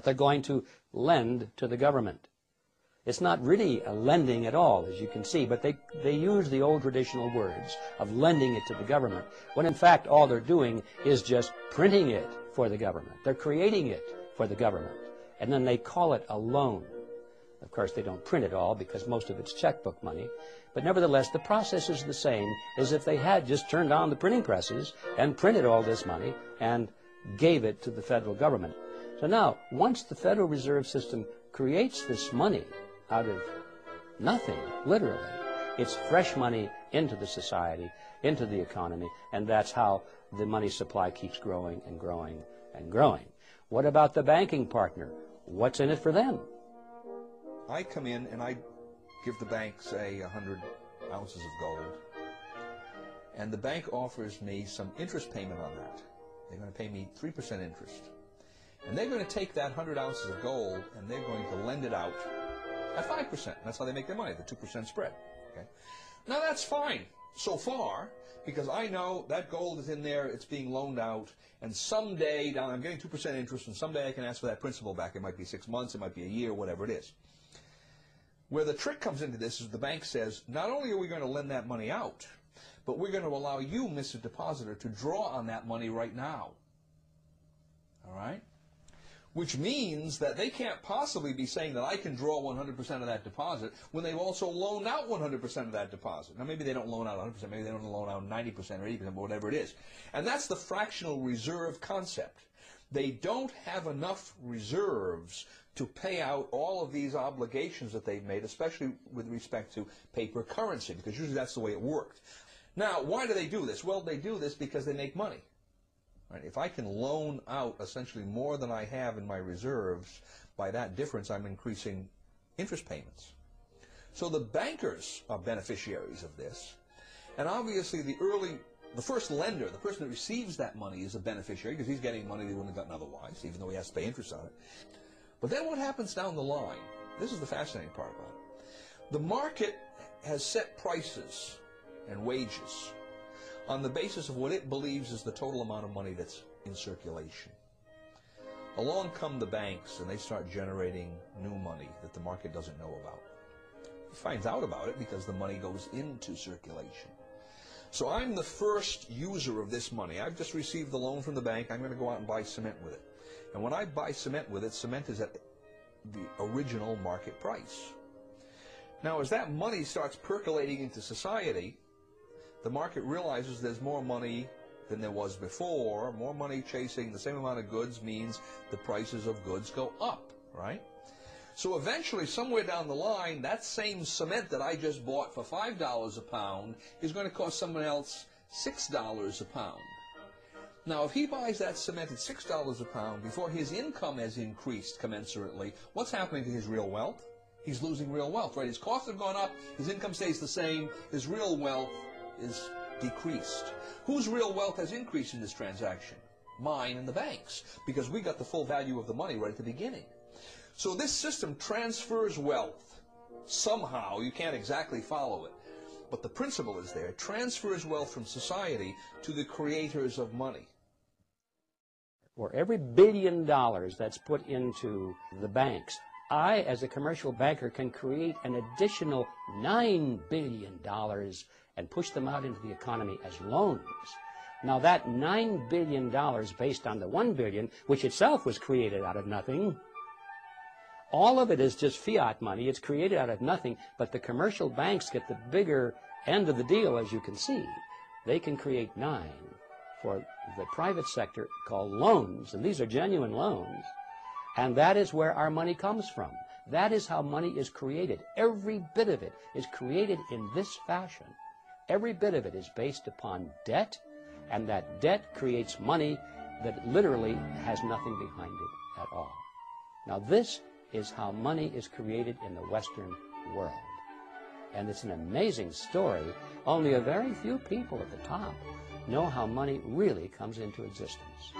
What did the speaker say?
they're going to lend to the government. It's not really a lending at all, as you can see, but they use the old traditional words of lending it to the government, when in fact all they're doing is just printing it for the government. They're creating it for the government, and then they call it a loan. Of course, they don't print it all because most of it's checkbook money, but nevertheless, the process is the same as if they had just turned on the printing presses and printed all this money and gave it to the federal government. So now, once the Federal Reserve System creates this money out of nothing, literally, it's fresh money into the society, into the economy, and that's how the money supply keeps growing and growing and growing. What about the banking partner? What's in it for them? I come in and I give the bank, say, 100 ounces of gold, and the bank offers me some interest payment on that. They're going to pay me 3% interest. And they're going to take that 100 ounces of gold and they're going to lend it out at 5%. That's how they make their money, the 2% spread. Okay? Now that's fine so far, because I know that gold is in there, it's being loaned out, and someday down I'm getting 2% interest, and someday I can ask for that principal back. It might be 6 months, it might be a year, whatever it is. Where the trick comes into this is the bank says, not only are we going to lend that money out, but we're going to allow you, Mr. Depositor, to draw on that money right now. All right? Which means that they can't possibly be saying that I can draw 100% of that deposit when they've also loaned out 100% of that deposit. Now, maybe they don't loan out 100%, maybe they don't loan out 90% or 80%, but whatever it is. And that's the fractional reserve concept. They don't have enough reserves to pay out all of these obligations that they've made, especially with respect to paper currency, because usually that's the way it worked. Now, why do they do this? Well, they do this because they make money. Right? If I can loan out essentially more than I have in my reserves, by that difference I'm increasing interest payments. So the bankers are beneficiaries of this, and obviously the first lender, the person that receives that money, is a beneficiary because he's getting money they wouldn't have gotten otherwise, even though he has to pay interest on it. But then what happens down the line? This is the fascinating part about it. The market has set prices and wages on the basis of what it believes is the total amount of money that's in circulation. Along come the banks and they start generating new money that the market doesn't know about. He finds out about it because the money goes into circulation. So I'm the first user of this money. I've just received the loan from the bank. I'm going to go out and buy cement with it. And when I buy cement with it, cement is at the original market price. Now, as that money starts percolating into society, the market realizes there's more money than there was before. More money chasing the same amount of goods means the prices of goods go up, right? So eventually, somewhere down the line, that same cement that I just bought for $5 a pound is going to cost someone else $6 a pound. Now, if he buys that cement at $6 a pound before his income has increased commensurately, what's happening to his real wealth? He's losing real wealth, right? His costs have gone up, his income stays the same, his real wealth is decreased. Whose real wealth has increased in this transaction? Mine and the bank's, because we got the full value of the money right at the beginning. So this system transfers wealth. Somehow, you can't exactly follow it, but the principle is there. It transfers wealth from society to the creators of money. For every $1 billion that's put into the banks, I, as a commercial banker, can create an additional $9 billion and push them out into the economy as loans. Now that $9 billion based on the $1 billion, which itself was created out of nothing, all of it is just fiat money. It's created out of nothing, but the commercial banks get the bigger end of the deal, as you can see. They can create 9 for the private sector called loans, and these are genuine loans. And that is where our money comes from. That is how money is created. Every bit of it is created in this fashion. Every bit of it is based upon debt, and that debt creates money that literally has nothing behind it at all. Now this is how money is created in the Western world. And it's an amazing story. Only a very few people at the top know how money really comes into existence.